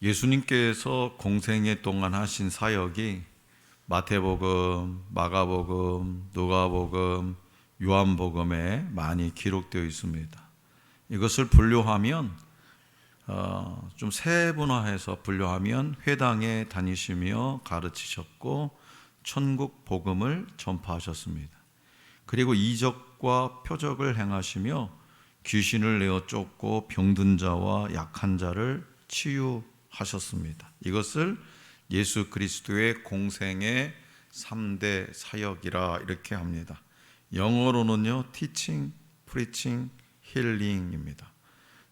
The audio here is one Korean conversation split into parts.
예수님께서 공생애 동안 하신 사역이 마태복음, 마가복음, 누가복음, 요한복음에 많이 기록되어 있습니다. 이것을 분류하면 좀 세분화해서 분류하면 회당에 다니시며 가르치셨고 천국 복음을 전파하셨습니다. 그리고 이적과 표적을 행하시며 귀신을 내어 쫓고 병든 자와 약한 자를 치유하셨습니다. 이것을 예수 그리스도의 공생의 3대 사역이라 이렇게 합니다. 영어로는요, teaching, preaching, healing입니다.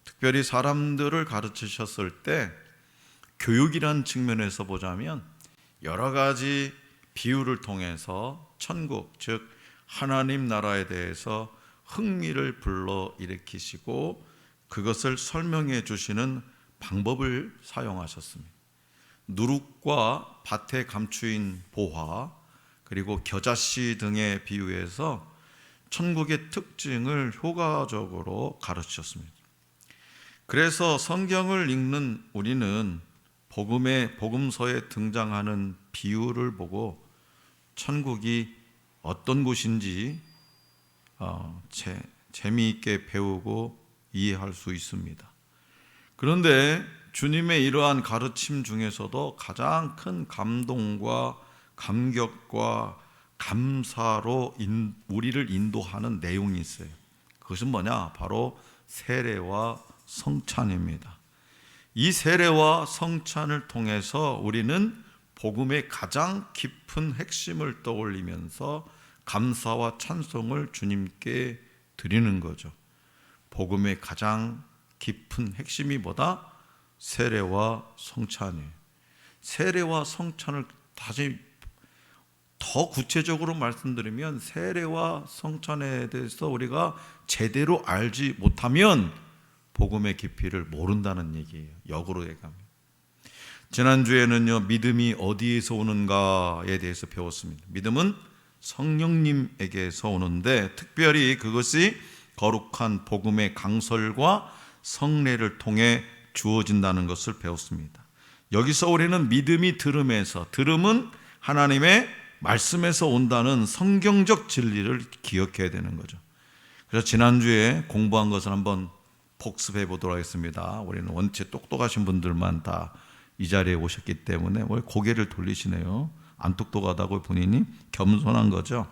특별히 사람들을 가르치셨을 때 교육이란 측면에서 보자면 여러 가지 비유를 통해서 천국, 즉 하나님 나라에 대해서 흥미를 불러일으키시고 그것을 설명해 주시는 방법을 사용하셨습니다. 누룩과 밭에 감추인 보화, 그리고 겨자씨 등의 비유에서 천국의 특징을 효과적으로 가르치셨습니다. 그래서 성경을 읽는 우리는 복음서에 등장하는 비유를 보고 천국이 어떤 곳인지 재미있게 배우고 이해할 수 있습니다. 그런데 주님의 이러한 가르침 중에서도 가장 큰 감동과 감격과 감사로 우리를 인도하는 내용이 있어요. 그것은 뭐냐? 바로 세례와 성찬입니다. 이 세례와 성찬을 통해서 우리는 복음의 가장 깊은 핵심을 떠올리면서 감사와 찬송을 주님께 드리는 거죠. 복음의 가장 깊은 핵심이 뭐다? 세례와 성찬이에요. 세례와 성찬을 다시 더 구체적으로 말씀드리면 세례와 성찬에 대해서 우리가 제대로 알지 못하면 복음의 깊이를 모른다는 얘기예요. 역으로 얘기합니다. 지난주에는요, 믿음이 어디에서 오는가에 대해서 배웠습니다. 믿음은 성령님에게서 오는데 특별히 그것이 거룩한 복음의 강설과 성례를 통해 주어진다는 것을 배웠습니다. 여기서 우리는 믿음이 들음에서, 들음은 하나님의 말씀에서 온다는 성경적 진리를 기억해야 되는 거죠. 그래서 지난주에 공부한 것을 한번 복습해 보도록 하겠습니다. 우리는 원체 똑똑하신 분들만 다 이 자리에 오셨기 때문에 고개를 돌리시네요. 안 똑똑하다고 본인이 겸손한 거죠.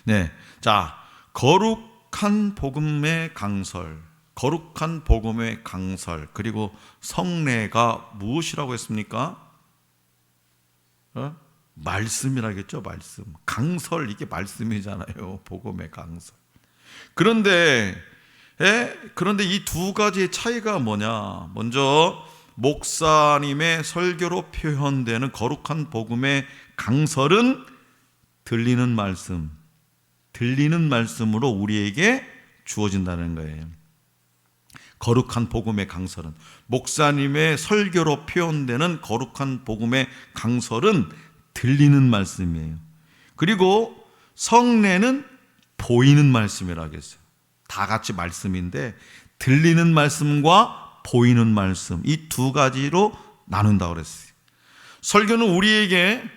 네, 자, 거룩한 복음의 강설, 거룩한 복음의 강설, 그리고 성례가 무엇이라고 했습니까? 말씀이라겠죠. 말씀, 강설, 이게 말씀이잖아요. 복음의 강설. 그런데 이 두 가지의 차이가 뭐냐? 먼저 목사님의 설교로 표현되는 거룩한 복음의 강설은 들리는 말씀으로 우리에게 주어진다는 거예요. 거룩한 복음의 강설은, 목사님의 설교로 표현되는 거룩한 복음의 강설은 들리는 말씀이에요. 그리고 성례는 보이는 말씀이라고 했어요. 다 같이 말씀인데 들리는 말씀과 보이는 말씀, 이 두 가지로 나눈다고 그랬어요. 설교는 우리에게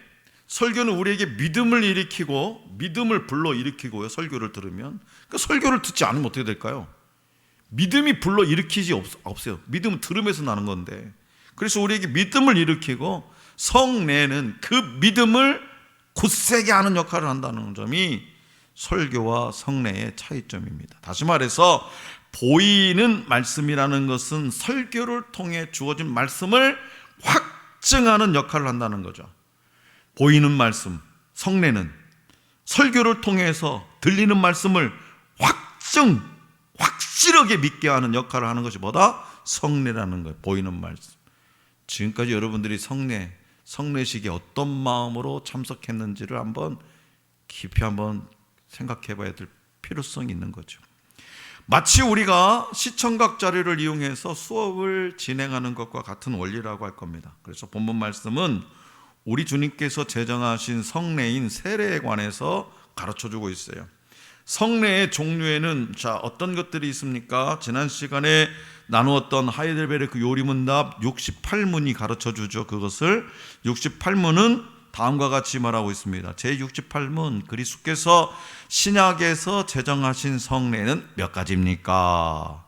믿음을 일으키고 믿음을 불러일으키고요. 설교를 들으면 설교를 듣지 않으면 어떻게 될까요? 믿음이 불러일으키지 없어요. 믿음은 들음에서 나는 건데, 그래서 우리에게 믿음을 일으키고 성례는 그 믿음을 굳세게 하는 역할을 한다는 점이 설교와 성례의 차이점입니다. 다시 말해서 보이는 말씀이라는 것은 설교를 통해 주어진 말씀을 확증하는 역할을 한다는 거죠. 보이는 말씀, 성례는 설교를 통해서 들리는 말씀을 확실하게 믿게 하는 역할을 하는 것이 뭐다? 성례라는 거예요. 보이는 말씀. 지금까지 여러분들이 성례식에 어떤 마음으로 참석했는지를 깊이 한번 생각해 봐야 될 필요성이 있는 거죠. 마치 우리가 시청각 자료를 이용해서 수업을 진행하는 것과 같은 원리라고 할 겁니다. 그래서 본문 말씀은 우리 주님께서 제정하신 성례인 세례에 관해서 가르쳐주고 있어요. 성례의 종류에는 어떤 것들이 있습니까? 지난 시간에 나누었던 하이델베르크 요리문답 68문이 가르쳐 주죠. 그것을 68문은 다음과 같이 말하고 있습니다. 제68문, 그리스도께서 신약에서 제정하신 성례는 몇 가지입니까?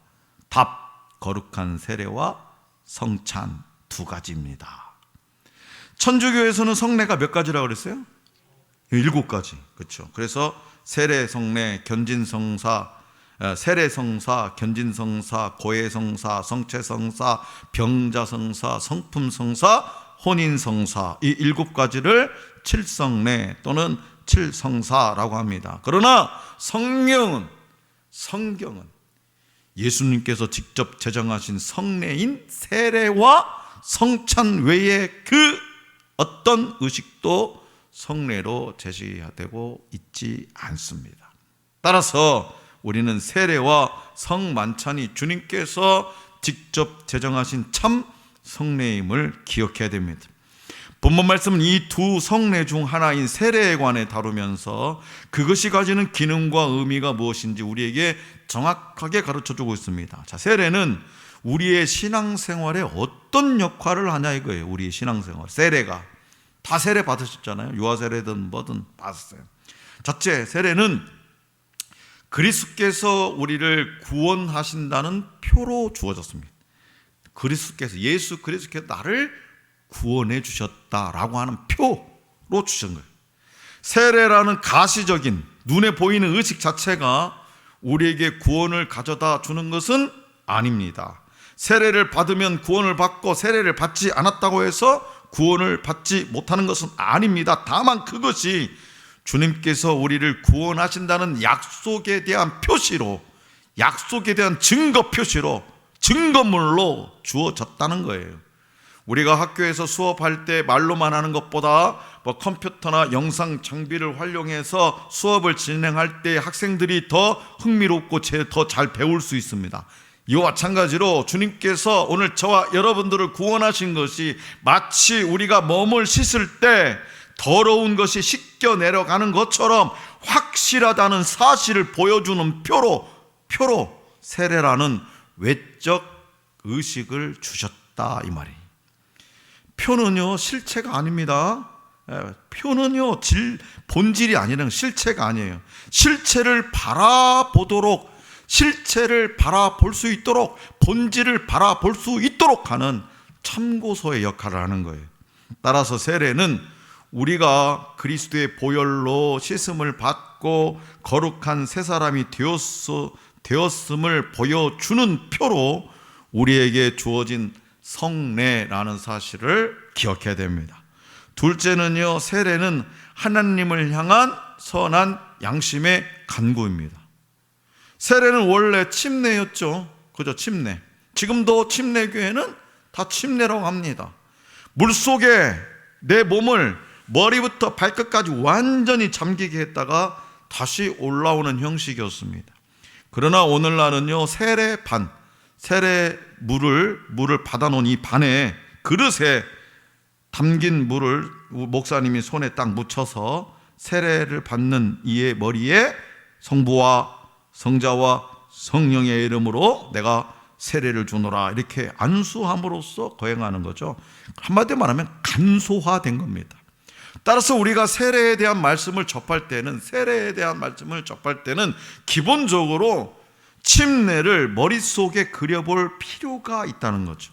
답, 거룩한 세례와 성찬 두 가지입니다. 천주교에서는 성례가 몇 가지라고 그랬어요? 7가지. 그렇죠. 그래서 세례, 성례, 견진성사, 세례성사, 견진성사, 고해성사, 성체성사, 병자성사, 성품성사, 혼인성사, 이 7가지를 칠성례 또는 칠성사라고 합니다. 그러나 성경은 예수님께서 직접 제정하신 성례인 세례와 성찬 외에 그 어떤 의식도 성례로 제시되고 있지 않습니다. 따라서 우리는 세례와 성만찬이 주님께서 직접 제정하신 참 성례임을 기억해야 됩니다. 본문 말씀은 이 두 성례 중 하나인 세례에 관해 다루면서 그것이 가지는 기능과 의미가 무엇인지 우리에게 정확하게 가르쳐주고 있습니다. 자, 세례는 우리의 신앙생활에 어떤 역할을 하냐 이거예요. 우리의 신앙생활, 세례가 다 세례 받으셨잖아요. 유아세례든 뭐든 받았어요. 첫째, 세례는 그리스도께서 우리를 구원하신다는 표로 주어졌습니다. 예수 그리스도께서 나를 구원해 주셨다라고 하는 표로 주신 거예요. 세례라는 가시적인 눈에 보이는 의식 자체가 우리에게 구원을 가져다 주는 것은 아닙니다. 세례를 받으면 구원을 받고 세례를 받지 않았다고 해서 구원을 받지 못하는 것은 아닙니다. 다만 그것이 주님께서 우리를 구원하신다는 약속에 대한 표시로, 약속에 대한 증거 표시로, 증거물로 주어졌다는 거예요. 우리가 학교에서 수업할 때 말로만 하는 것보다 컴퓨터나 영상 장비를 활용해서 수업을 진행할 때 학생들이 더 흥미롭고 더 잘 배울 수 있습니다. 이와 마찬가지로 주님께서 오늘 저와 여러분들을 구원하신 것이 마치 우리가 몸을 씻을 때 더러운 것이 씻겨 내려가는 것처럼 확실하다는 사실을 보여주는 표로 세례라는 외적 의식을 주셨다 이 말이에요. 표는요 실체가 아닙니다. 표는요 본질이 아니라 실체가 아니에요. 실체를 바라보도록, 실체를 바라볼 수 있도록, 본질을 바라볼 수 있도록 하는 참고서의 역할을 하는 거예요. 따라서 세례는 우리가 그리스도의 보혈로 씻음을 받고 거룩한 새 사람이 되었음을 보여주는 표로 우리에게 주어진 성례라는 사실을 기억해야 됩니다. 둘째는요, 세례는 하나님을 향한 선한 양심의 간구입니다. 세례는 원래 침례였죠. 그죠? 침례. 지금도 침례교회는 다 침례라고 합니다. 물속에 내 몸을 머리부터 발끝까지 완전히 잠기게 했다가 다시 올라오는 형식이었습니다. 그러나 오늘날은요, 물을 받아놓은 이 반에, 그릇에 담긴 물을 목사님이 손에 딱 묻혀서 세례를 받는 이의 머리에 성부와 성자와 성령의 이름으로 내가 세례를 주노라, 이렇게 안수함으로써 거행하는 거죠. 한마디로 말하면 간소화된 겁니다. 따라서 우리가 세례에 대한 말씀을 접할 때는 기본적으로 침례를 머릿속에 그려볼 필요가 있다는 거죠.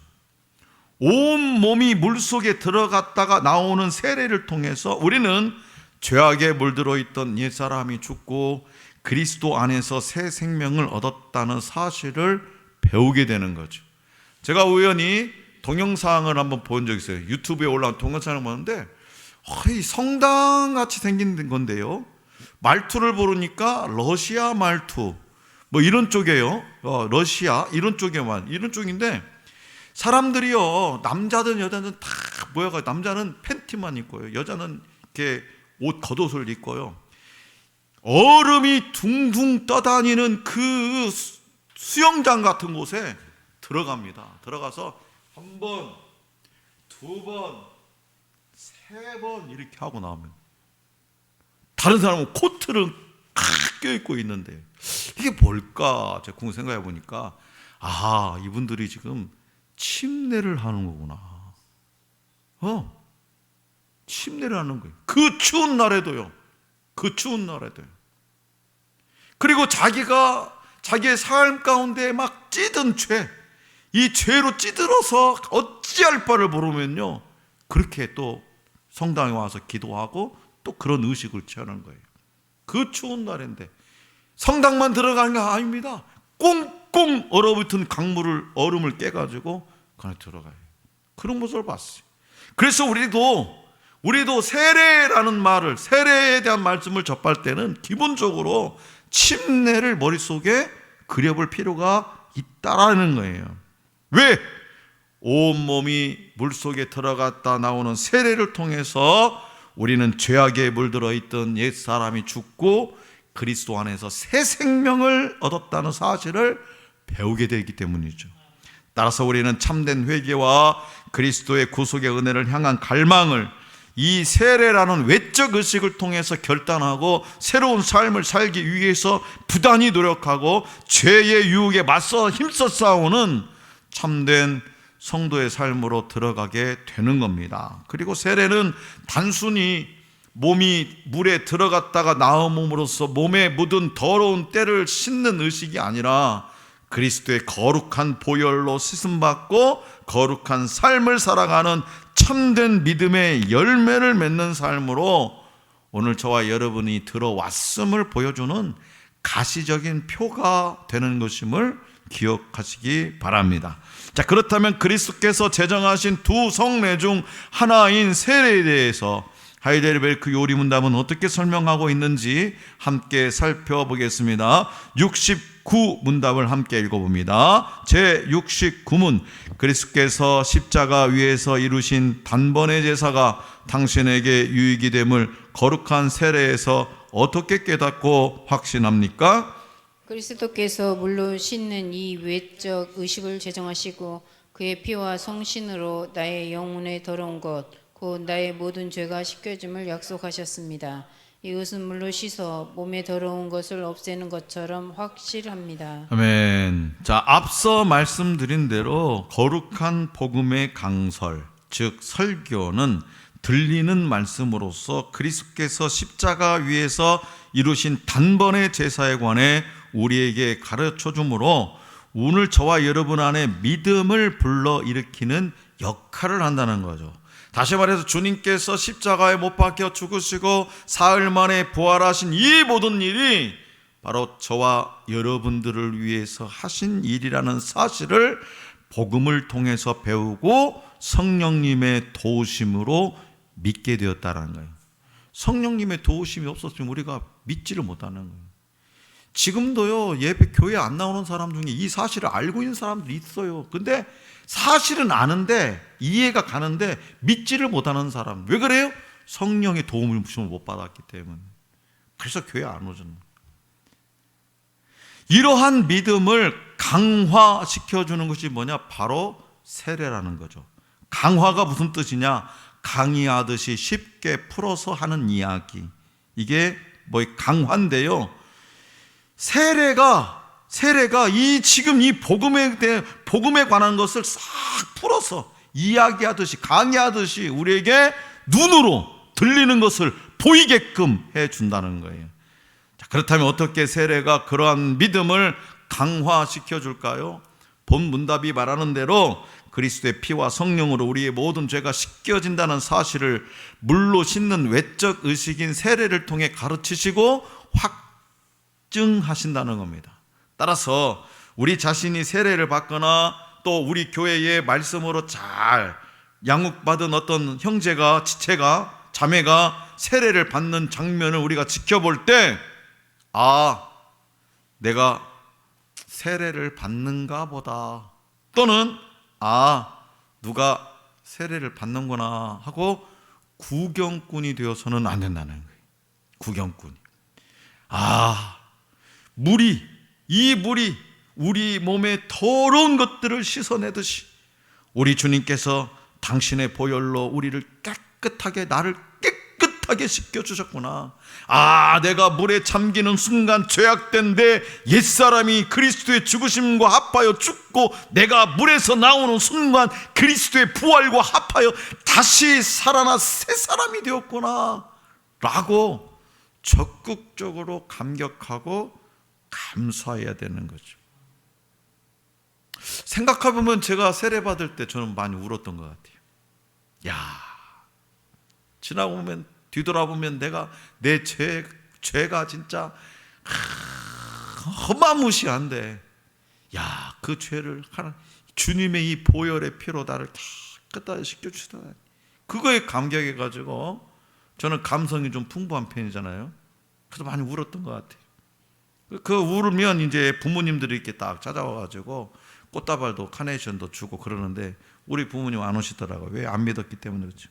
온 몸이 물속에 들어갔다가 나오는 세례를 통해서 우리는 죄악에 물들어 있던 옛사람이 죽고 그리스도 안에서 새 생명을 얻었다는 사실을 배우게 되는 거죠. 제가 우연히 동영상을 한번 본 적이 있어요. 유튜브에 올라온 동영상을 보는데 성당같이 생긴 건데요, 말투를 부르니까 러시아 말투 뭐 이런 쪽이에요. 러시아 이런 쪽인데 사람들이요, 남자든 여자든 다 모여가지고, 남자는 팬티만 입고요, 여자는 이렇게 옷 겉옷을 입고요, 얼음이 둥둥 떠다니는 그 수영장 같은 곳에 들어갑니다. 들어가서 한 번, 두 번, 세 번 이렇게 하고 나오면 다른 사람은 코트를 껴입고 있는데 이게 뭘까? 제가 생각해 보니까 아, 이분들이 지금 침례를 하는 거구나. 침례를 하는 거예요. 그 추운 날에도요. 그 추운 날에도요. 그리고 자기의 삶 가운데 막 찌든 죄, 이 죄로 찌들어서 어찌할 바를 모르면요, 그렇게 또 성당에 와서 기도하고 또 그런 의식을 취하는 거예요. 그 추운 날인데 성당만 들어가는 게 아닙니다. 꽁꽁 얼어붙은 얼음을 깨가지고 그 안에 들어가요. 그런 모습을 봤어요. 그래서 우리도 세례라는 말을, 세례에 대한 말씀을 접할 때는 기본적으로 침례를 머릿속에 그려볼 필요가 있다라는 거예요. 왜? 온몸이 물속에 들어갔다 나오는 세례를 통해서 우리는 죄악에 물들어 있던 옛사람이 죽고 그리스도 안에서 새 생명을 얻었다는 사실을 배우게 되기 때문이죠. 따라서 우리는 참된 회개와 그리스도의 구속의 은혜를 향한 갈망을 이 세례라는 외적 의식을 통해서 결단하고 새로운 삶을 살기 위해서 부단히 노력하고 죄의 유혹에 맞서 힘써 싸우는 참된 성도의 삶으로 들어가게 되는 겁니다. 그리고 세례는 단순히 몸이 물에 들어갔다가 나옴으로써 몸에 묻은 더러운 때를 씻는 의식이 아니라 그리스도의 거룩한 보혈로 씻음받고 거룩한 삶을 살아가는 참된 믿음의 열매를 맺는 삶으로 오늘 저와 여러분이 들어왔음을 보여주는 가시적인 표가 되는 것임을 기억하시기 바랍니다. 자, 그렇다면 그리스도께서 제정하신 두 성례 중 하나인 세례에 대해서 하이델베르크 요리문답은 어떻게 설명하고 있는지 함께 살펴보겠습니다. 69문답을 함께 읽어봅니다. 제69문, 그리스도께서 십자가 위에서 이루신 단번의 제사가 당신에게 유익이 됨을 거룩한 세례에서 어떻게 깨닫고 확신합니까? 그리스도께서 물로 씻는 이 외적 의식을 제정하시고 그의 피와 성신으로 나의 영혼에 더러운 것 곧 나의 모든 죄가 씻겨짐을 약속하셨습니다. 이것은 물로 씻어 몸에 더러운 것을 없애는 것처럼 확실합니다. 아멘. 자, 앞서 말씀드린 대로 거룩한 복음의 강설, 즉 설교는 들리는 말씀으로서 그리스도께서 십자가 위에서 이루신 단번의 제사에 관해 우리에게 가르쳐 주므로 오늘 저와 여러분 안에 믿음을 불러일으키는 역할을 한다는 거죠. 다시 말해서 주님께서 십자가에 못 박혀 죽으시고 사흘 만에 부활하신 이 모든 일이 바로 저와 여러분들을 위해서 하신 일이라는 사실을 복음을 통해서 배우고 성령님의 도우심으로 믿게 되었다는 거예요. 성령님의 도우심이 없었으면 우리가 믿지를 못하는 거예요. 지금도요, 교회 안 나오는 사람 중에 이 사실을 알고 있는 사람들이 있어요. 근데 사실은 아는데 이해가 가는데 믿지를 못하는 사람. 왜 그래요? 성령의 도움을 못 받았기 때문에. 그래서 교회 안 오잖아요. 이러한 믿음을 강화시켜주는 것이 뭐냐? 바로 세례라는 거죠. 강화가 무슨 뜻이냐? 강의하듯이 쉽게 풀어서 하는 이야기. 이게 강화인데요. 세례가 지금 이 복음에 관한 것을 싹 풀어서 이야기하듯이 강의하듯이 우리에게 눈으로 들리는 것을 보이게끔 해준다는 거예요. 자, 그렇다면 어떻게 세례가 그러한 믿음을 강화시켜 줄까요? 본 문답이 말하는 대로 그리스도의 피와 성령으로 우리의 모든 죄가 씻겨진다는 사실을 물로 씻는 외적 의식인 세례를 통해 가르치시고 확증하신다는 겁니다. 따라서 우리 자신이 세례를 받거나 또 우리 교회의 말씀으로 잘 양육받은 어떤 형제가, 지체가, 자매가 세례를 받는 장면을 우리가 지켜볼 때, 아, 내가 세례를 받는가 보다, 또는 아, 누가 세례를 받는구나 하고 구경꾼이 되어서는 안 된다는 거예요. 구경꾼이. 이 물이 우리 몸에 더러운 것들을 씻어내듯이 우리 주님께서 당신의 보혈로 우리를 깨끗하게, 나를 깨끗하게 깨끗하게 씻겨주셨구나. 내가 물에 잠기는 순간 죄악된 내 옛사람이 그리스도의 죽으심과 합하여 죽고, 내가 물에서 나오는 순간 그리스도의 부활과 합하여 다시 살아나 새 사람이 되었구나 라고 적극적으로 감격하고 감사해야 되는 거죠. 생각해보면 제가 세례받을 때 저는 많이 울었던 것 같아요. 지나고 보면, 뒤돌아보면 내 죄가 진짜 어마무시한데, 그 죄를 주님의 이 보혈의 피로 나를 깨끗하게 씻겨주시다니, 그거에 감격해가지고, 저는 감성이 좀 풍부한 편이잖아요. 그래서 많이 울었던 것 같아요. 그 울면 이제 부모님들이 이렇게 딱 찾아와가지고 꽃다발도 카네이션도 주고 그러는데, 우리 부모님 안 오시더라고요. 왜? 안 믿었기 때문에 그렇죠.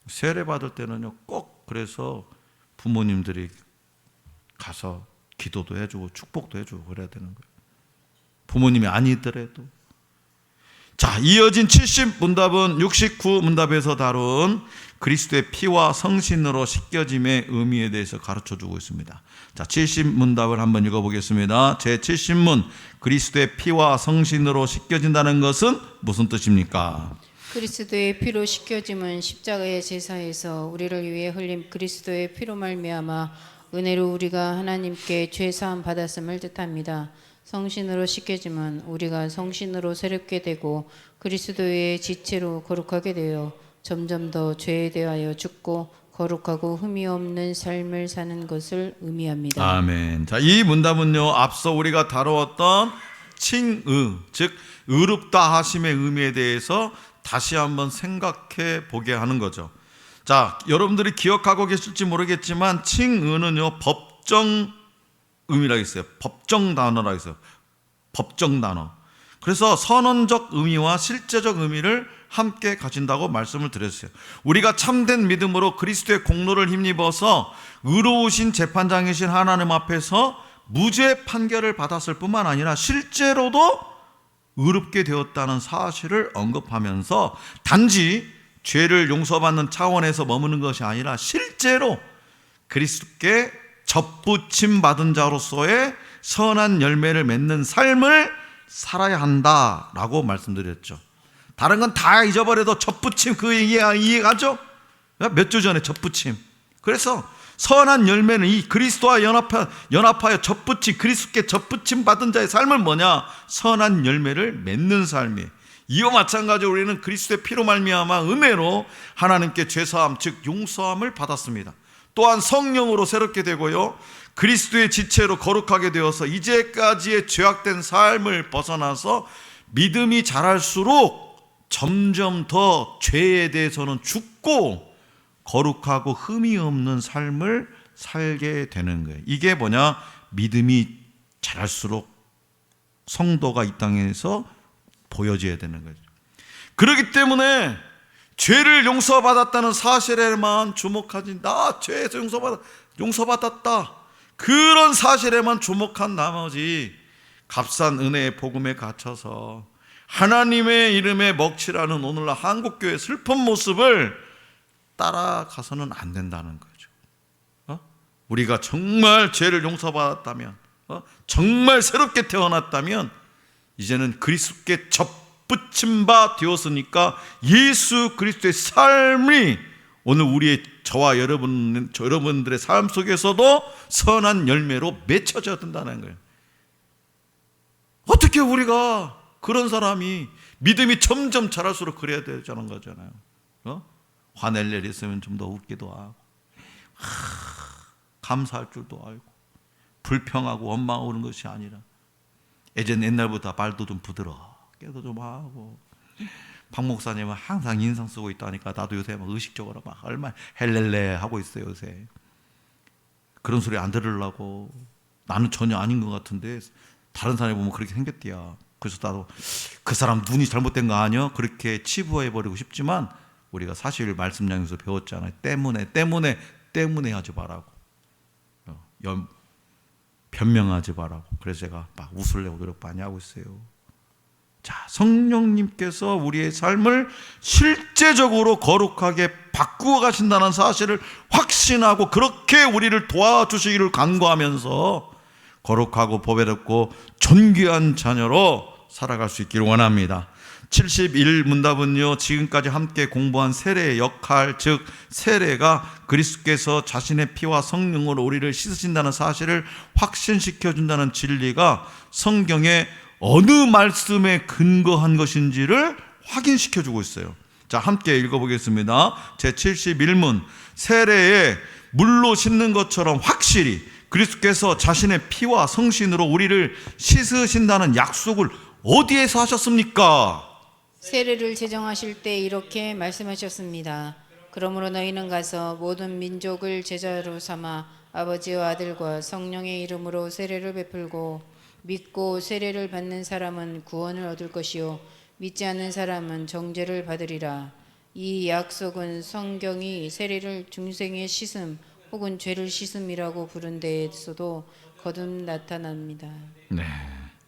세례 받을 때는요, 꼭 그래서 부모님들이 가서 기도도 해주고 축복도 해주고 그래야 되는 거예요. 부모님이 아니더라도. 자, 이어진 70문답은 69문답에서 다룬 그리스도의 피와 성신으로 씻겨짐의 의미에 대해서 가르쳐주고 있습니다. 자, 70문답을 한번 읽어보겠습니다. 제 70문, 그리스도의 피와 성신으로 씻겨진다는 것은 무슨 뜻입니까? 그리스도의 피로 씻겨짐은 십자가의 제사에서 우리를 위해 흘린 그리스도의 피로 말미암아 은혜로 우리가 하나님께 죄 사함 받았음을 뜻합니다. 성신으로 씻겨짐은 우리가 성신으로 새롭게 되고 그리스도의 지체로 거룩하게 되어 점점 더 죄에 대하여 죽고 거룩하고 흠이 없는 삶을 사는 것을 의미합니다. 아멘. 자, 이 문답은요, 앞서 우리가 다루었던 칭의, 즉 의롭다 하심의 의미에 대해서 다시 한번 생각해 보게 하는 거죠. 자, 여러분들이 기억하고 계실지 모르겠지만 칭의는요, 법정 의미라고 했어요. 법정 단어라고 했어요. 법정 단어. 그래서 선언적 의미와 실제적 의미를 함께 가진다고 말씀을 드렸어요. 우리가 참된 믿음으로 그리스도의 공로를 힘입어서 의로우신 재판장이신 하나님 앞에서 무죄 판결을 받았을 뿐만 아니라 실제로도 의롭게 되었다는 사실을 언급하면서 단지 죄를 용서받는 차원에서 머무는 것이 아니라 실제로 그리스도께 접붙임 받은 자로서의 선한 열매를 맺는 삶을 살아야 한다라고 말씀드렸죠. 다른 건 다 잊어버려도 접붙임, 그 이해가죠? 몇 주 전에 접붙임. 그래서 선한 열매는 이 그리스도와 연합하여 접붙임, 그리스도께 접붙임 받은 자의 삶은 뭐냐? 선한 열매를 맺는 삶이에요. 이와 마찬가지로 우리는 그리스도의 피로 말미암아 은혜로 하나님께 죄사함, 즉 용서함을 받았습니다. 또한 성령으로 새롭게 되고요, 그리스도의 지체로 거룩하게 되어서 이제까지의 죄악된 삶을 벗어나서 믿음이 자랄수록 점점 더 죄에 대해서는 죽고 거룩하고 흠이 없는 삶을 살게 되는 거예요. 이게 뭐냐? 믿음이 자랄수록 성도가 이 땅에서 보여져야 되는 거죠. 그렇기 때문에 죄를 용서받았다는 사실에만 주목하지, 나 죄에서 용서받았다, 그런 사실에만 주목한 나머지 값싼 은혜의 복음에 갇혀서 하나님의 이름에 먹칠하는 오늘날 한국교회의 슬픈 모습을 따라가서는 안 된다는 거죠. 우리가 정말 죄를 용서받았다면, 정말 새롭게 태어났다면 이제는 그리스도께 접붙임 바 되었으니까 예수 그리스도의 삶이 오늘 저와 여러분들의 삶 속에서도 선한 열매로 맺혀져야 된다는 거예요. 어떻게 우리가 그런 사람이 믿음이 점점 자랄수록 그래야 되자는 거잖아요. 화낼 일 있으면 좀 더 웃기도 하고, 감사할 줄도 알고, 불평하고 원망하는 것이 아니라 옛날보다 말도 좀 부드럽게도 좀 하고, 박 목사님은 항상 인상 쓰고 있다니까 나도 요새 막 의식적으로 막 얼마나 헬렐레 하고 있어요. 요새 그런 소리 안 들으려고. 나는 전혀 아닌 것 같은데 다른 사람이 보면 그렇게 생겼대야. 그래서 나도 그 사람 눈이 잘못된 거 아니야? 그렇게 치부해버리고 싶지만 우리가 사실 말씀량에서 배웠잖아요. 때문에 하지 말라고, 변명하지 말라고. 그래서 제가 막 웃으려고 노력 많이 하고 있어요. 자, 성령님께서 우리의 삶을 실제적으로 거룩하게 바꾸어 가신다는 사실을 확신하고 그렇게 우리를 도와주시기를 간구하면서 거룩하고 보배롭고 존귀한 자녀로 살아갈 수 있기를 원합니다. 71문답은요, 지금까지 함께 공부한 세례의 역할, 즉 세례가 그리스도께서 자신의 피와 성령으로 우리를 씻으신다는 사실을 확신시켜 준다는 진리가 성경의 어느 말씀에 근거한 것인지를 확인시켜 주고 있어요. 자, 함께 읽어보겠습니다. 제71문, 세례에 물로 씻는 것처럼 확실히 그리스도께서 자신의 피와 성신으로 우리를 씻으신다는 약속을 어디에서 하셨습니까? 세례를 제정하실 때 이렇게 말씀하셨습니다. 그러므로 너희는 가서 모든 민족을 제자로 삼아 아버지와 아들과 성령의 이름으로 세례를 베풀고 믿고 세례를 받는 사람은 구원을 얻을 것이요 믿지 않는 사람은 정죄를 받으리라. 이 약속은 성경이 세례를 중생의 씻음 혹은 죄를 씻음이라고 부른 데에서도 거듭 나타납니다. 네,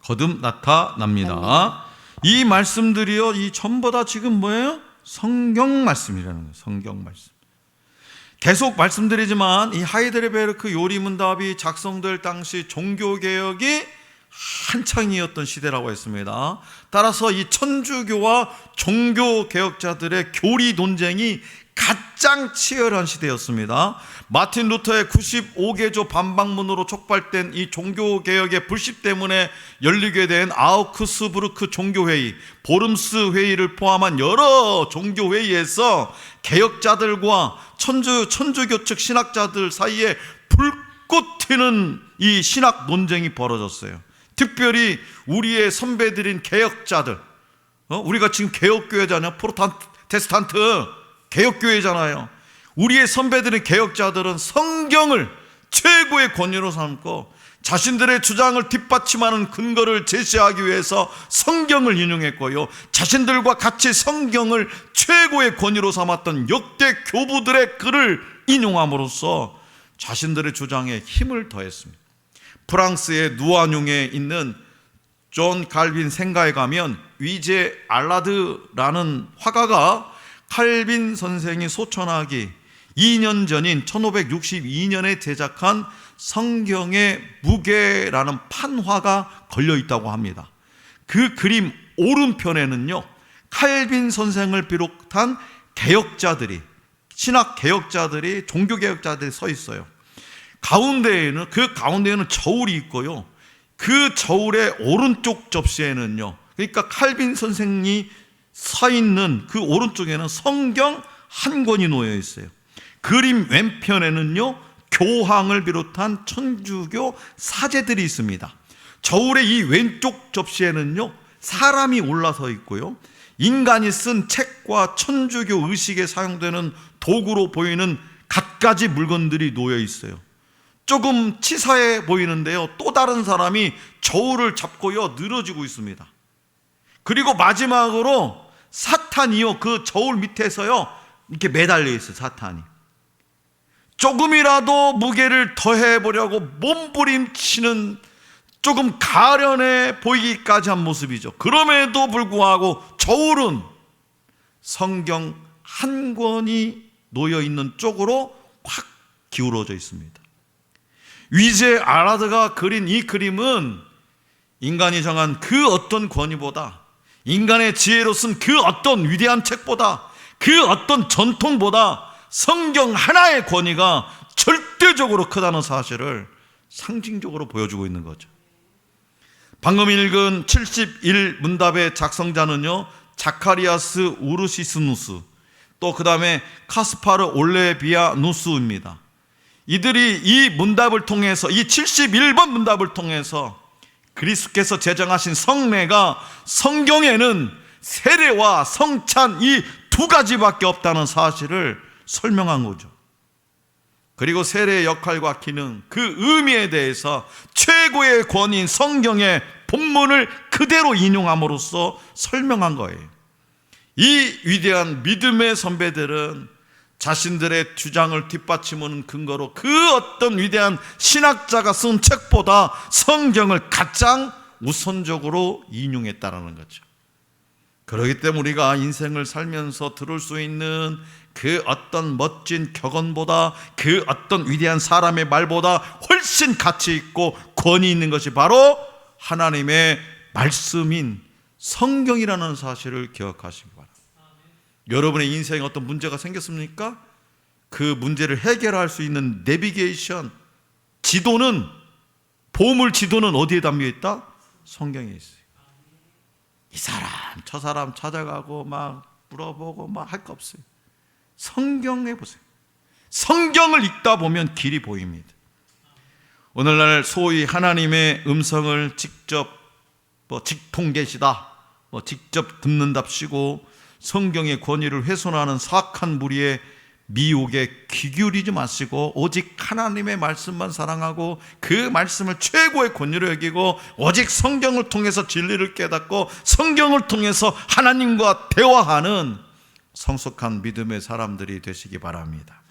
거듭 나타납니다. 이 말씀들이요, 이 전부 다 지금 뭐예요? 성경 말씀이라는 거예요. 성경 말씀. 계속 말씀드리지만 이 하이델베르크 요리문답이 작성될 당시 종교개혁이 한창이었던 시대라고 했습니다. 따라서 이 천주교와 종교개혁자들의 교리 논쟁이 가장 치열한 시대였습니다. 마틴 루터의 95개조 반박문으로 촉발된 이 종교개혁의 불씨 때문에 열리게 된 아우크스부르크 종교회의, 보름스 회의를 포함한 여러 종교회의에서 개혁자들과 천주교 측 신학자들 사이에 불꽃 튀는 이 신학 논쟁이 벌어졌어요. 특별히 우리의 선배들인 개혁자들, 우리가 지금 개혁교회잖아요. 프로테스탄트 개혁교회잖아요. 우리의 선배들인 개혁자들은 성경을 최고의 권위로 삼고 자신들의 주장을 뒷받침하는 근거를 제시하기 위해서 성경을 인용했고요, 자신들과 같이 성경을 최고의 권위로 삼았던 역대 교부들의 글을 인용함으로써 자신들의 주장에 힘을 더했습니다. 프랑스의 누아뇽에 있는 존 칼빈 생가에 가면 위제 알라드라는 화가가 칼빈 선생이 소천하기 2년 전인 1562년에 제작한 성경의 무게라는 판화가 걸려 있다고 합니다. 그 그림 오른편에는요, 칼빈 선생을 비롯한 개혁자들이, 신학 개혁자들이, 종교 개혁자들이 서 있어요. 그 가운데에는 저울이 있고요, 그 저울의 오른쪽 접시에는요, 그러니까 칼빈 선생이 서 있는 그 오른쪽에는 성경 한 권이 놓여 있어요. 그림 왼편에는요, 교황을 비롯한 천주교 사제들이 있습니다. 저울의 이 왼쪽 접시에는요, 사람이 올라서 있고요, 인간이 쓴 책과 천주교 의식에 사용되는 도구로 보이는 갖가지 물건들이 놓여 있어요. 조금 치사해 보이는데요, 또 다른 사람이 저울을 잡고요 늘어지고 있습니다. 그리고 마지막으로 사탄이요, 그 저울 밑에서요 이렇게 매달려 있어요. 사탄이 조금이라도 무게를 더해보려고 몸부림치는, 조금 가련해 보이기까지 한 모습이죠. 그럼에도 불구하고 저울은 성경 한 권이 놓여 있는 쪽으로 확 기울어져 있습니다. 위제 알라드가 그린 이 그림은 인간이 정한 그 어떤 권위보다, 인간의 지혜로 쓴 그 어떤 위대한 책보다, 그 어떤 전통보다 성경 하나의 권위가 절대적으로 크다는 사실을 상징적으로 보여주고 있는 거죠. 방금 읽은 71문답의 작성자는요, 자카리아스 우르시스누스, 또 그 다음에 카스파르 올레비아누스입니다. 이들이 이 문답을 통해서, 이 71번 문답을 통해서 그리스도께서 제정하신 성례가 성경에는 세례와 성찬 이 두 가지밖에 없다는 사실을 설명한 거죠. 그리고 세례의 역할과 기능, 그 의미에 대해서 최고의 권위인 성경의 본문을 그대로 인용함으로써 설명한 거예요. 이 위대한 믿음의 선배들은 자신들의 주장을 뒷받침하는 근거로 그 어떤 위대한 신학자가 쓴 책보다 성경을 가장 우선적으로 인용했다라는 거죠. 그렇기 때문에 우리가 인생을 살면서 들을 수 있는 그 어떤 멋진 격언보다, 그 어떤 위대한 사람의 말보다 훨씬 가치 있고 권위 있는 것이 바로 하나님의 말씀인 성경이라는 사실을 기억하시기 바랍니다. 여러분의 인생에 어떤 문제가 생겼습니까? 그 문제를 해결할 수 있는 내비게이션, 지도는, 보물 지도는 어디에 담겨 있다? 성경에 있어요. 이 사람 저 사람 찾아가고 막 물어보고 막 할 거 없어요. 성경에 보세요. 성경을 읽다 보면 길이 보입니다. 오늘날 소위 하나님의 음성을 직접 직통 계시다, 직접 듣는답시고 성경의 권위를 훼손하는 사악한 무리의 미혹에 귀 기울이지 마시고 오직 하나님의 말씀만 사랑하고 그 말씀을 최고의 권위로 여기고 오직 성경을 통해서 진리를 깨닫고 성경을 통해서 하나님과 대화하는 성숙한 믿음의 사람들이 되시기 바랍니다.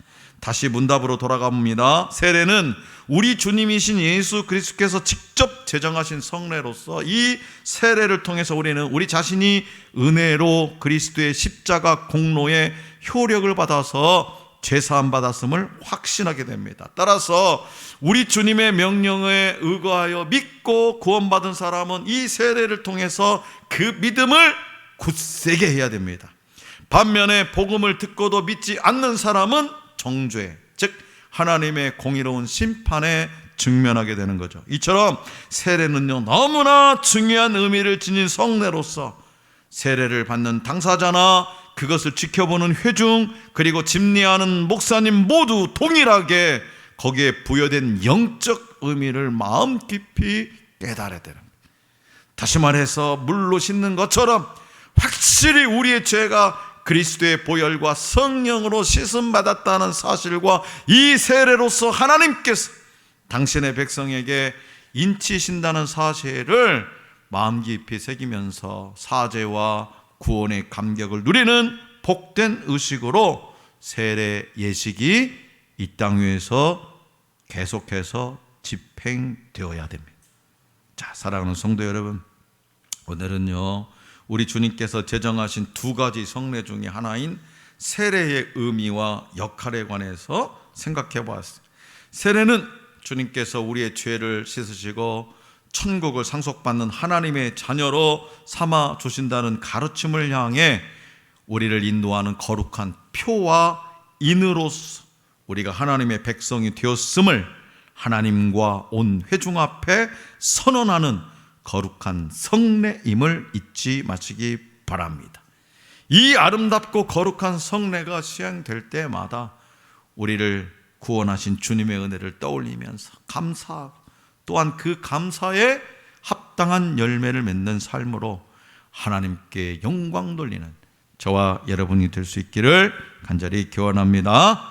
다시 문답으로 돌아갑니다. 세례는 우리 주님이신 예수 그리스도께서 직접 제정하신 성례로서 이 세례를 통해서 우리는 우리 자신이 은혜로 그리스도의 십자가 공로의 효력을 받아서 죄사함 받았음을 확신하게 됩니다. 따라서 우리 주님의 명령에 의거하여 믿고 구원받은 사람은 이 세례를 통해서 그 믿음을 굳세게 해야 됩니다. 반면에 복음을 듣고도 믿지 않는 사람은 정죄, 즉 하나님의 공의로운 심판에 직면하게 되는 거죠. 이처럼 세례는요, 너무나 중요한 의미를 지닌 성례로서 세례를 받는 당사자나 그것을 지켜보는 회중, 그리고 집례하는 목사님 모두 동일하게 거기에 부여된 영적 의미를 마음 깊이 깨달아야 되는 거예요. 다시 말해서 물로 씻는 것처럼 확실히 우리의 죄가 그리스도의 보혈과 성령으로 씻음받았다는 사실과 이 세례로서 하나님께서 당신의 백성에게 인치신다는 사실을 마음 깊이 새기면서 사죄와 구원의 감격을 누리는 복된 의식으로 세례 예식이 이 땅 위에서 계속해서 집행되어야 됩니다. 자, 사랑하는 성도 여러분, 오늘은요 우리 주님께서 제정하신 두 가지 성례 중에 하나인 세례의 의미와 역할에 관해서 생각해 보았습니다. 세례는 주님께서 우리의 죄를 씻으시고 천국을 상속받는 하나님의 자녀로 삼아 주신다는 가르침을 향해 우리를 인도하는 거룩한 표와 인으로서 우리가 하나님의 백성이 되었음을 하나님과 온 회중 앞에 선언하는 거룩한 성례임을 잊지 마시기 바랍니다. 이 아름답고 거룩한 성례가 시행될 때마다 우리를 구원하신 주님의 은혜를 떠올리면서 감사하고 또한 그 감사에 합당한 열매를 맺는 삶으로 하나님께 영광 돌리는 저와 여러분이 될 수 있기를 간절히 기원합니다.